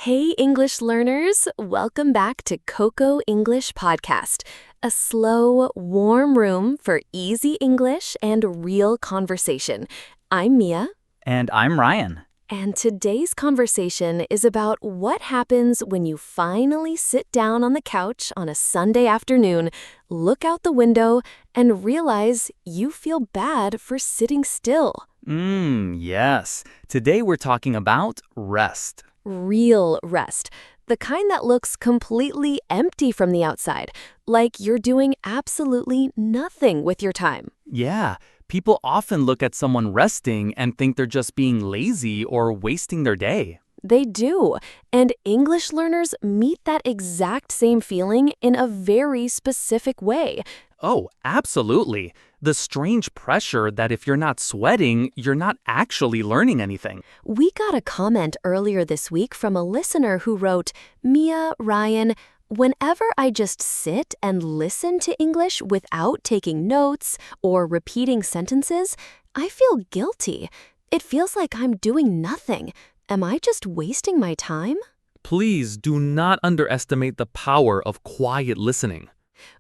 Hey, English learners! Welcome back to Coco English Podcast, a slow, warm room for easy English and real conversation. I'm Mia. And I'm Ryan. And today's conversation is about what happens when you finally sit down on the couch on a Sunday afternoon, look out the window, and realize you feel bad for sitting still. Yes. Today we're talking about rest. Real rest, the kind that looks completely empty from the outside, like you're doing absolutely nothing with your time. Yeah, people often look at someone resting and think they're just being lazy or wasting their day. They do, and English learners meet that exact same feeling in a very specific way. Oh, absolutely. The strange pressure that if you're not sweating, you're not actually learning anything. We got a comment earlier this week from a listener who wrote, Mia, Ryan, whenever I just sit and listen to English without taking notes or repeating sentences, I feel guilty. It feels like I'm doing nothing. Am I just wasting my time? Please do not underestimate the power of quiet listening.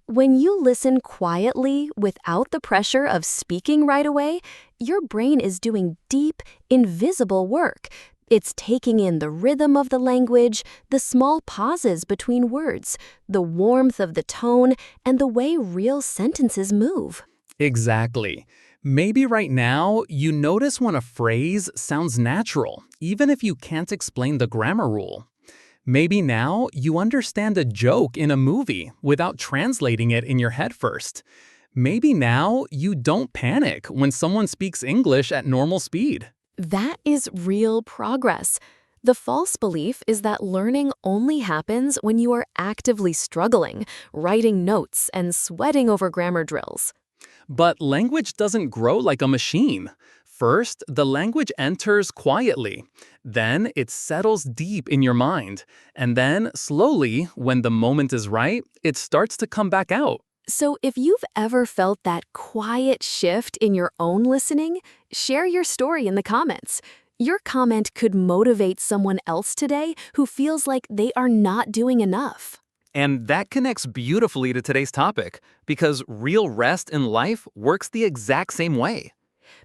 When you listen quietly without the pressure of speaking right away, your brain is doing deep, invisible work. It's taking in the rhythm of the language, the small pauses between words, the warmth of the tone, and the way real sentences move. Exactly. Maybe right now you notice when a phrase sounds natural, even if you can't explain the grammar rule. Maybe now you understand a joke in a movie without translating it in your head first. Maybe now you don't panic when someone speaks English at normal speed. That is real progress. The false belief is that learning only happens when you are actively struggling, writing notes, and sweating over grammar drills. But language doesn't grow like a machine. First, the language enters quietly. Then it settles deep in your mind. And then, slowly, when the moment is right, it starts to come back out. So if you've ever felt that quiet shift in your own listening, share your story in the comments. Your comment could motivate someone else today who feels like they are not doing enough. And that connects beautifully to today's topic, because real rest in life works the exact same way.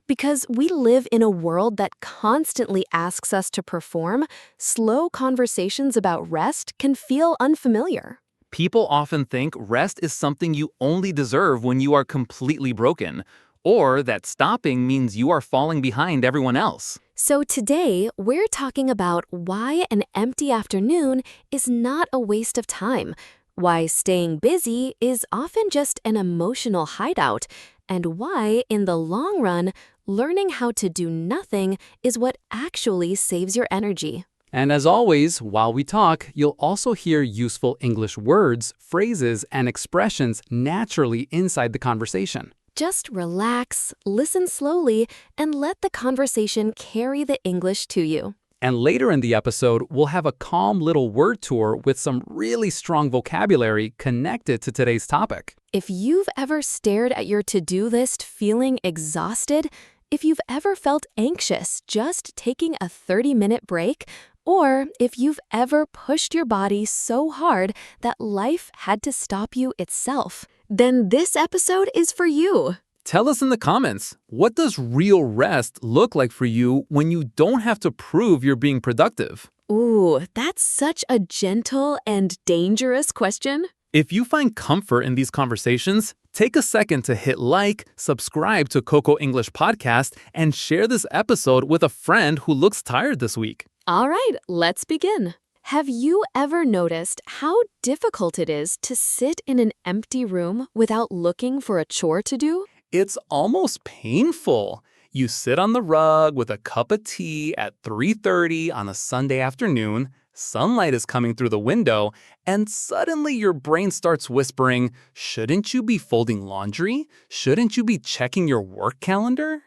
Because we live in a world that constantly asks us to perform, slow conversations about rest can feel unfamiliar. People often think rest is something you only deserve when you are completely broken, or that stopping means you are falling behind everyone else. So today, we're talking about why an empty afternoon is not a waste of time, why staying busy is often just an emotional hideout, and why, in the long run, learning how to do nothing is what actually saves your energy. And as always, while we talk, you'll also hear useful English words, phrases, and expressions naturally inside the conversation. Just relax, listen slowly, and let the conversation carry the English to you. And later in the episode, we'll have a calm little word tour with some really strong vocabulary connected to today's topic. If you've ever stared at your to-do list feeling exhausted, if you've ever felt anxious just taking a 30-minute break, or if you've ever pushed your body so hard that life had to stop you itself, then this episode is for you. Tell us in the comments, what does real rest look like for you when you don't have to prove you're being productive? Ooh, that's such a gentle and dangerous question. If you find comfort in these conversations, take a second to hit like, subscribe to Coco English Podcast, and share this episode with a friend who looks tired this week. All right, let's begin. Have you ever noticed how difficult it is to sit in an empty room without looking for a chore to do? It's almost painful. You sit on the rug with a cup of tea at 3:30 on a Sunday afternoon, sunlight is coming through the window, and suddenly your brain starts whispering, shouldn't you be folding laundry? Shouldn't you be checking your work calendar?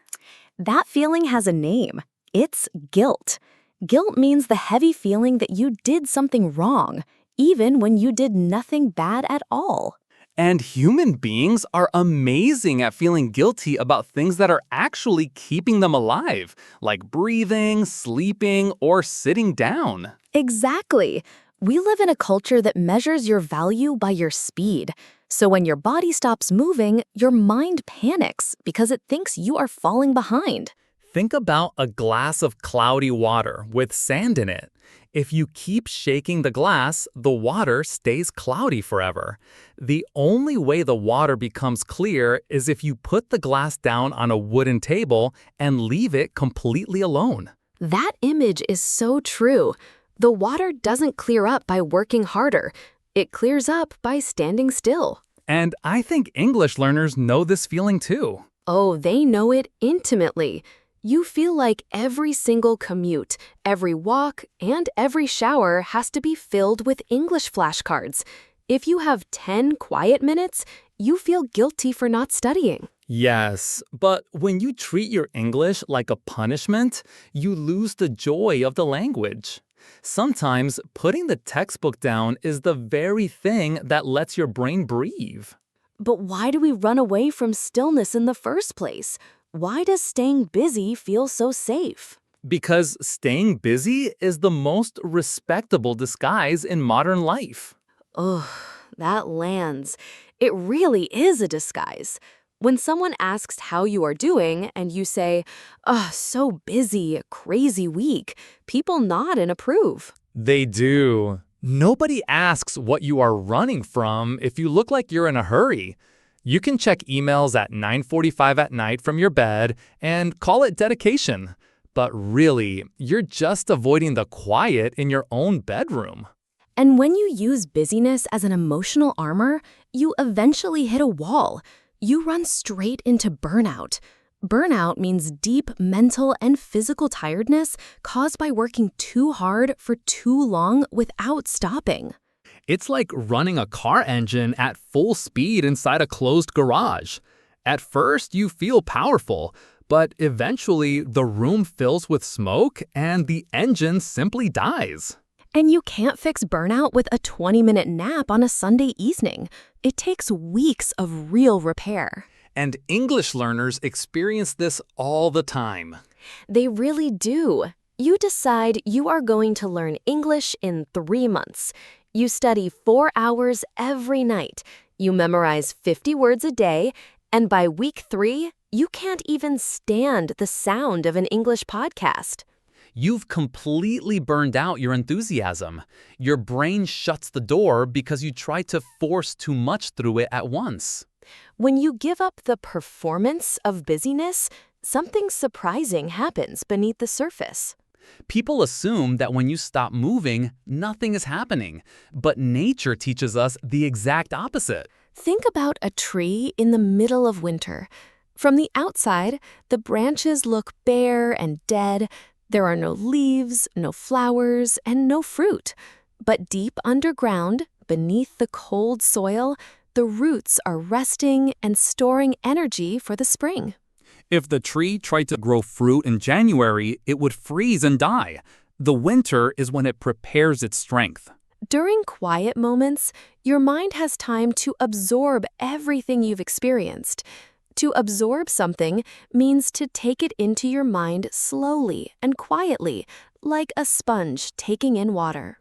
That feeling has a name. It's guilt. Guilt means the heavy feeling that you did something wrong, even when you did nothing bad at all. And human beings are amazing at feeling guilty about things that are actually keeping them alive, like breathing, sleeping, or sitting down. Exactly. We live in a culture that measures your value by your speed. So when your body stops moving, your mind panics because it thinks you are falling behind. Think about a glass of cloudy water with sand in it. If you keep shaking the glass, the water stays cloudy forever. The only way the water becomes clear is if you put the glass down on a wooden table and leave it completely alone. That image is so true. The water doesn't clear up by working harder. It clears up by standing still. And I think English learners know this feeling too. Oh, they know it intimately. You feel like every single commute, every walk, and every shower has to be filled with English flashcards. If you have 10 quiet minutes, you feel guilty for not studying. Yes, but when you treat your English like a punishment, you lose the joy of the language. Sometimes putting the textbook down is the very thing that lets your brain breathe. But why do we run away from stillness in the first place? Why does staying busy feel so safe? Because staying busy is the most respectable disguise in modern life. Ugh, that lands. It really is a disguise. When someone asks how you are doing and you say, "Ugh, so busy, crazy week," people nod and approve. They do. Nobody asks what you are running from if you look like you're in a hurry. You can check emails at 9:45 at night from your bed and call it dedication. But really, you're just avoiding the quiet in your own bedroom. And when you use busyness as an emotional armor, you eventually hit a wall. You run straight into burnout. Burnout means deep mental and physical tiredness caused by working too hard for too long without stopping. It's like running a car engine at full speed inside a closed garage. At first, you feel powerful, but eventually the room fills with smoke and the engine simply dies. And you can't fix burnout with a 20-minute nap on a Sunday evening. It takes weeks of real repair. And English learners experience this all the time. They really do. You decide you are going to learn English in 3 months. You study 4 hours every night. You memorize 50 words a day. And by week 3, you can't even stand the sound of an English podcast. You've completely burned out your enthusiasm. Your brain shuts the door because you try to force too much through it at once. When you give up the performance of busyness, something surprising happens beneath the surface. People assume that when you stop moving, nothing is happening. But nature teaches us the exact opposite. Think about a tree in the middle of winter. From the outside, the branches look bare and dead. There are no leaves, no flowers, and no fruit. But deep underground, beneath the cold soil, the roots are resting and storing energy for the spring. If the tree tried to grow fruit in January, it would freeze and die. The winter is when it prepares its strength. During quiet moments, your mind has time to absorb everything you've experienced. To absorb something means to take it into your mind slowly and quietly, like a sponge taking in water.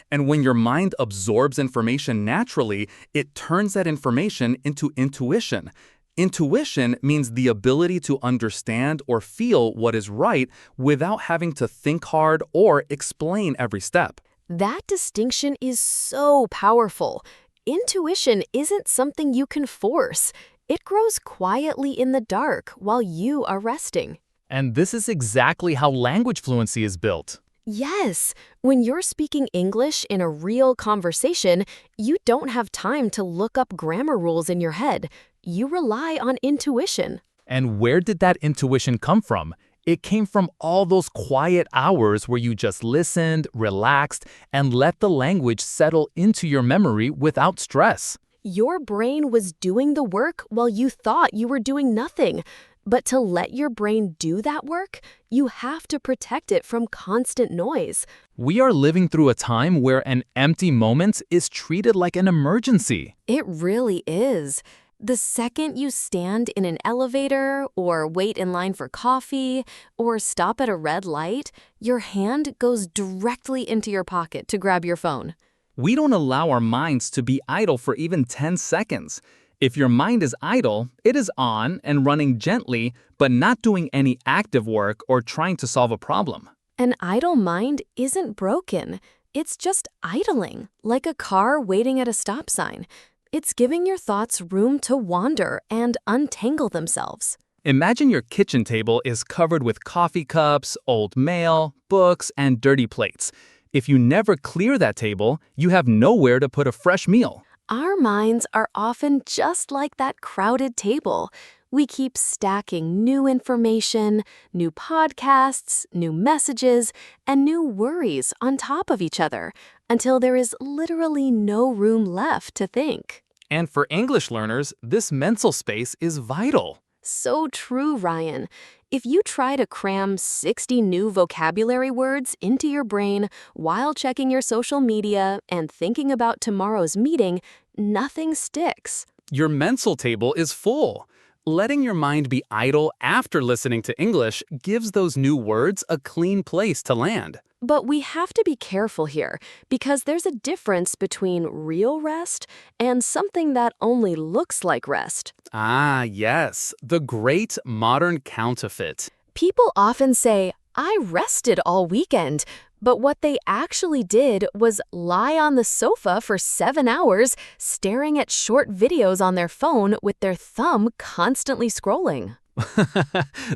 And when your mind absorbs information naturally, it turns that information into intuition. Intuition means the ability to understand or feel what is right without having to think hard or explain every step. That distinction is so powerful. Intuition isn't something you can force. It grows quietly in the dark while you are resting. And this is exactly how language fluency is built. Yes, when you're speaking English in a real conversation, you don't have time to look up grammar rules in your head. You rely on intuition. And where did that intuition come from? It came from all those quiet hours where you just listened, relaxed, and let the language settle into your memory without stress. Your brain was doing the work while you thought you were doing nothing. But to let your brain do that work, you have to protect it from constant noise. We are living through a time where an empty moment is treated like an emergency. It really is. The second you stand in an elevator, or wait in line for coffee, or stop at a red light, your hand goes directly into your pocket to grab your phone. We don't allow our minds to be idle for even 10 seconds. If your mind is idle, it is on and running gently, but not doing any active work or trying to solve a problem. An idle mind isn't broken. It's just idling, like a car waiting at a stop sign. It's giving your thoughts room to wander and untangle themselves. Imagine your kitchen table is covered with coffee cups, old mail, books, and dirty plates. If you never clear that table, you have nowhere to put a fresh meal. Our minds are often just like that crowded table. We keep stacking new information, new podcasts, new messages, and new worries on top of each other until there is literally no room left to think. And for English learners, this mental space is vital. So true, Ryan. If you try to cram 60 new vocabulary words into your brain while checking your social media and thinking about tomorrow's meeting, nothing sticks. Your mental table is full. Letting your mind be idle after listening to English gives those new words a clean place to land. But we have to be careful here because there's a difference between real rest and something that only looks like rest. Ah, yes, the great modern counterfeit. People often say, "I rested all weekend," but what they actually did was lie on the sofa for 7 hours, staring at short videos on their phone with their thumb constantly scrolling.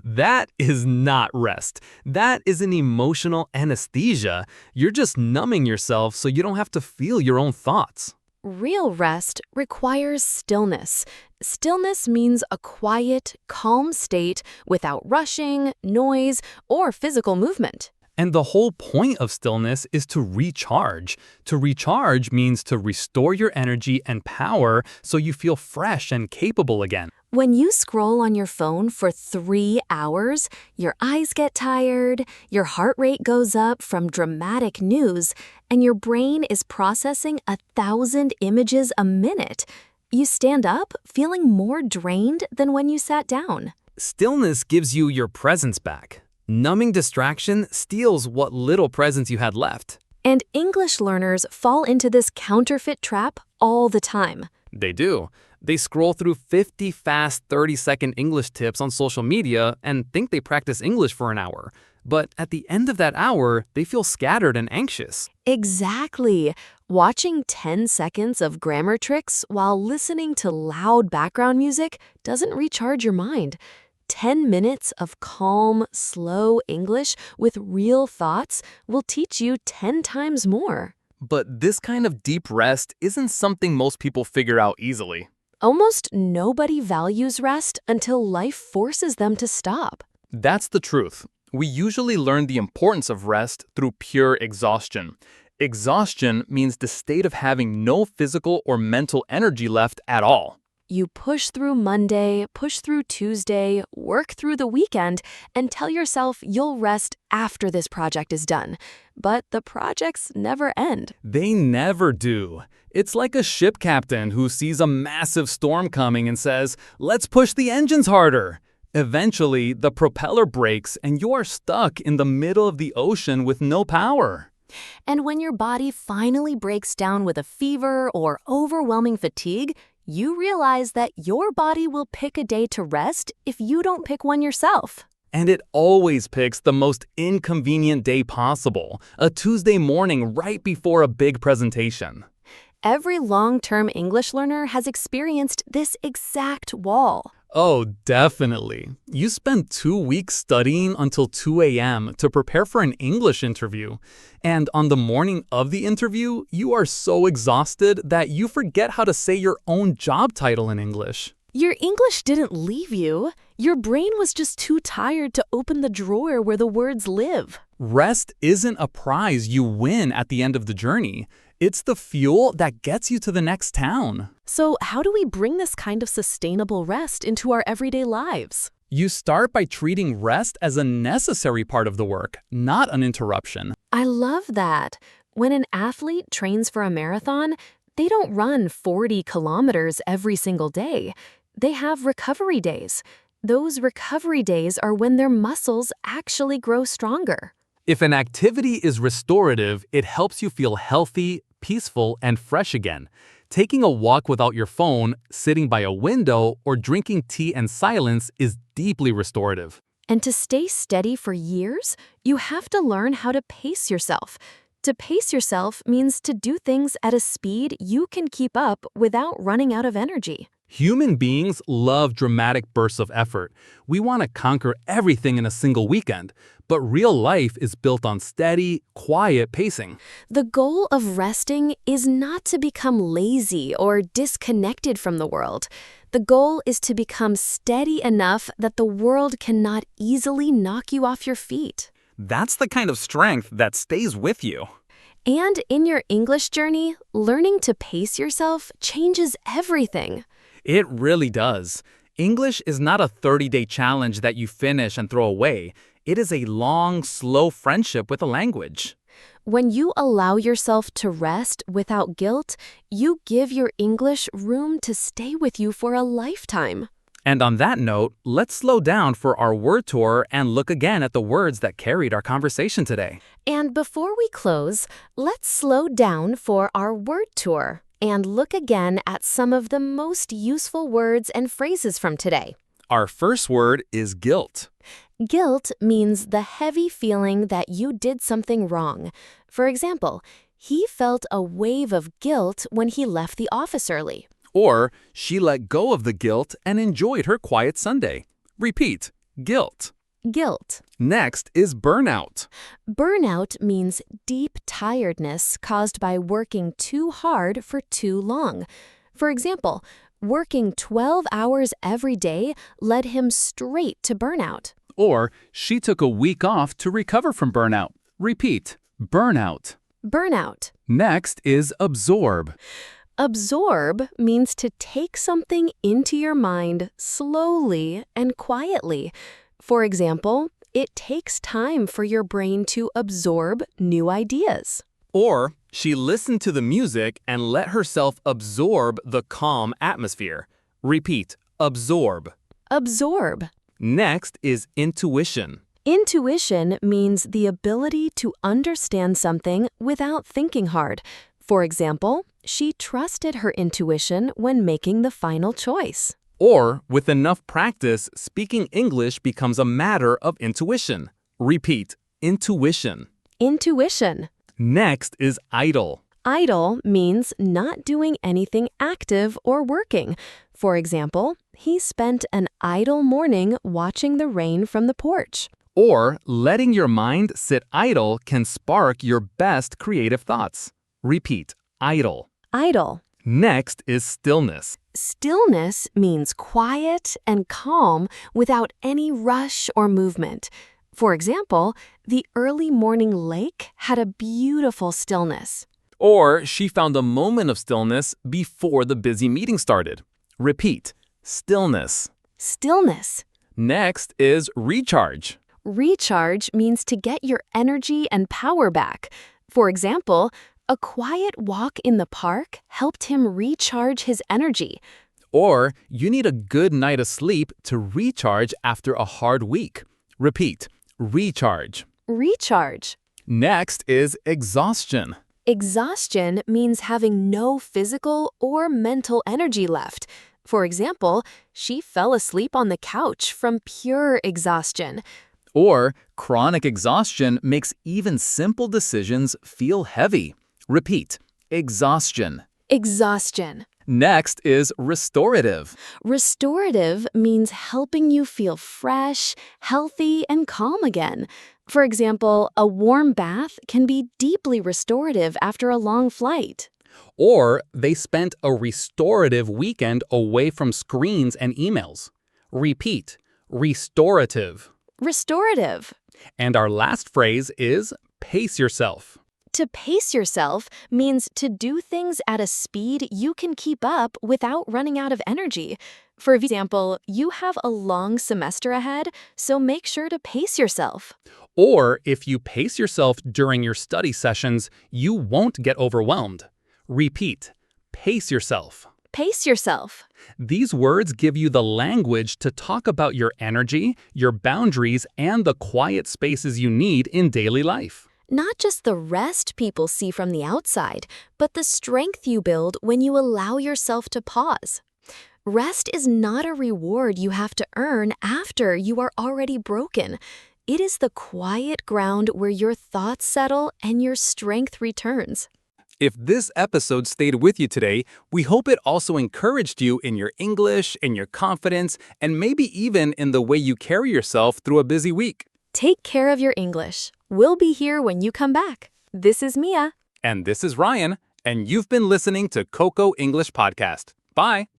That is not rest. That is an emotional anesthesia. You're just numbing yourself so you don't have to feel your own thoughts. Real rest requires stillness. Stillness means a quiet, calm state without rushing, noise, or physical movement. And the whole point of stillness is to recharge. To recharge means to restore your energy and power so you feel fresh and capable again. When you scroll on your phone for 3 hours, your eyes get tired, your heart rate goes up from dramatic news, and your brain is processing 1,000 images a minute. You stand up feeling more drained than when you sat down. Stillness gives you your presence back. Numbing distraction steals what little presence you had left. And English learners fall into this counterfeit trap all the time. They do. They scroll through 50 fast 30-second English tips on social media and think they practice English for an hour. But at the end of that hour, they feel scattered and anxious. Exactly. Watching 10 seconds of grammar tricks while listening to loud background music doesn't recharge your mind. 10 minutes of calm, slow English with real thoughts will teach you 10 times more. But this kind of deep rest isn't something most people figure out easily. Almost nobody values rest until life forces them to stop. That's the truth. We usually learn the importance of rest through pure exhaustion. Exhaustion means the state of having no physical or mental energy left at all. You push through Monday, push through Tuesday, work through the weekend, and tell yourself you'll rest after this project is done. But the projects never end. They never do. It's like a ship captain who sees a massive storm coming and says, "Let's push the engines harder." Eventually, the propeller breaks and you are stuck in the middle of the ocean with no power. And when your body finally breaks down with a fever or overwhelming fatigue, you realize that your body will pick a day to rest if you don't pick one yourself. And it always picks the most inconvenient day possible, a Tuesday morning right before a big presentation. Every long-term English learner has experienced this exact wall. Oh, definitely. You spend 2 weeks studying until 2 a.m. to prepare for an English interview. And on the morning of the interview, you are so exhausted that you forget how to say your own job title in English. Your English didn't leave you. Your brain was just too tired to open the drawer where the words live. Rest isn't a prize you win at the end of the journey. It's the fuel that gets you to the next town. So how do we bring this kind of sustainable rest into our everyday lives? You start by treating rest as a necessary part of the work, not an interruption. I love that. When an athlete trains for a marathon, they don't run 40 kilometers every single day. They have recovery days. Those recovery days are when their muscles actually grow stronger. If an activity is restorative, it helps you feel healthy, peaceful, and fresh again. Taking a walk without your phone, sitting by a window, or drinking tea in silence is deeply restorative. And to stay steady for years, you have to learn how to pace yourself. To pace yourself means to do things at a speed you can keep up without running out of energy. Human beings love dramatic bursts of effort. We want to conquer everything in a single weekend, but real life is built on steady, quiet pacing. The goal of resting is not to become lazy or disconnected from the world. The goal is to become steady enough that the world cannot easily knock you off your feet. That's the kind of strength that stays with you. And in your English journey, learning to pace yourself changes everything. It really does. English is not a 30-day challenge that you finish and throw away. It is a long, slow friendship with a language. When you allow yourself to rest without guilt, you give your English room to stay with you for a lifetime. And on that note, let's slow down for our word tour and look again at the words that carried our conversation today. And before we close, let's slow down for our word tour and look again at some of the most useful words and phrases from today. Our first word is guilt. Guilt means the heavy feeling that you did something wrong. For example, he felt a wave of guilt when he left the office early. Or she let go of the guilt and enjoyed her quiet Sunday. Repeat, guilt. Guilt. Next is burnout. Burnout means deep tiredness caused by working too hard for too long. For example, working 12 hours every day led him straight to burnout. Or she took a week off to recover from burnout. Repeat, burnout. Burnout. Next is absorb. Absorb means to take something into your mind slowly and quietly. For example, it takes time for your brain to absorb new ideas. Or she listened to the music and let herself absorb the calm atmosphere. Repeat, absorb. Absorb. Next is intuition. Intuition means the ability to understand something without thinking hard. For example, she trusted her intuition when making the final choice. Or, with enough practice, speaking English becomes a matter of intuition. Repeat, intuition. Intuition. Next is idle. Idle means not doing anything active or working. For example, he spent an idle morning watching the rain from the porch. Or, letting your mind sit idle can spark your best creative thoughts. Repeat, idle. Idle. Next is stillness. Stillness means quiet and calm without any rush or movement. For example, the early morning lake had a beautiful stillness. Or she found a moment of stillness before the busy meeting started. Repeat, stillness. Stillness. Next is recharge. Recharge means to get your energy and power back. For example, a quiet walk in the park helped him recharge his energy. Or you need a good night of sleep to recharge after a hard week. Repeat, recharge. Recharge. Next is exhaustion. Exhaustion means having no physical or mental energy left. For example, she fell asleep on the couch from pure exhaustion. Or chronic exhaustion makes even simple decisions feel heavy. Repeat, exhaustion. Exhaustion. Next is restorative. Restorative means helping you feel fresh, healthy, and calm again. For example, a warm bath can be deeply restorative after a long flight. Or they spent a restorative weekend away from screens and emails. Repeat, restorative. Restorative. And our last phrase is pace yourself. To pace yourself means to do things at a speed you can keep up without running out of energy. For example, you have a long semester ahead, so make sure to pace yourself. Or if you pace yourself during your study sessions, you won't get overwhelmed. Repeat, pace yourself. Pace yourself. These words give you the language to talk about your energy, your boundaries, and the quiet spaces you need in daily life. Not just the rest people see from the outside, but the strength you build when you allow yourself to pause. Rest is not a reward you have to earn after you are already broken. It is the quiet ground where your thoughts settle and your strength returns. If this episode stayed with you today, we hope it also encouraged you in your English, in your confidence, and maybe even in the way you carry yourself through a busy week. Take care of your English. We'll be here when you come back. This is Mia. And this is Ryan, and you've been listening to Coco English Podcast. Bye!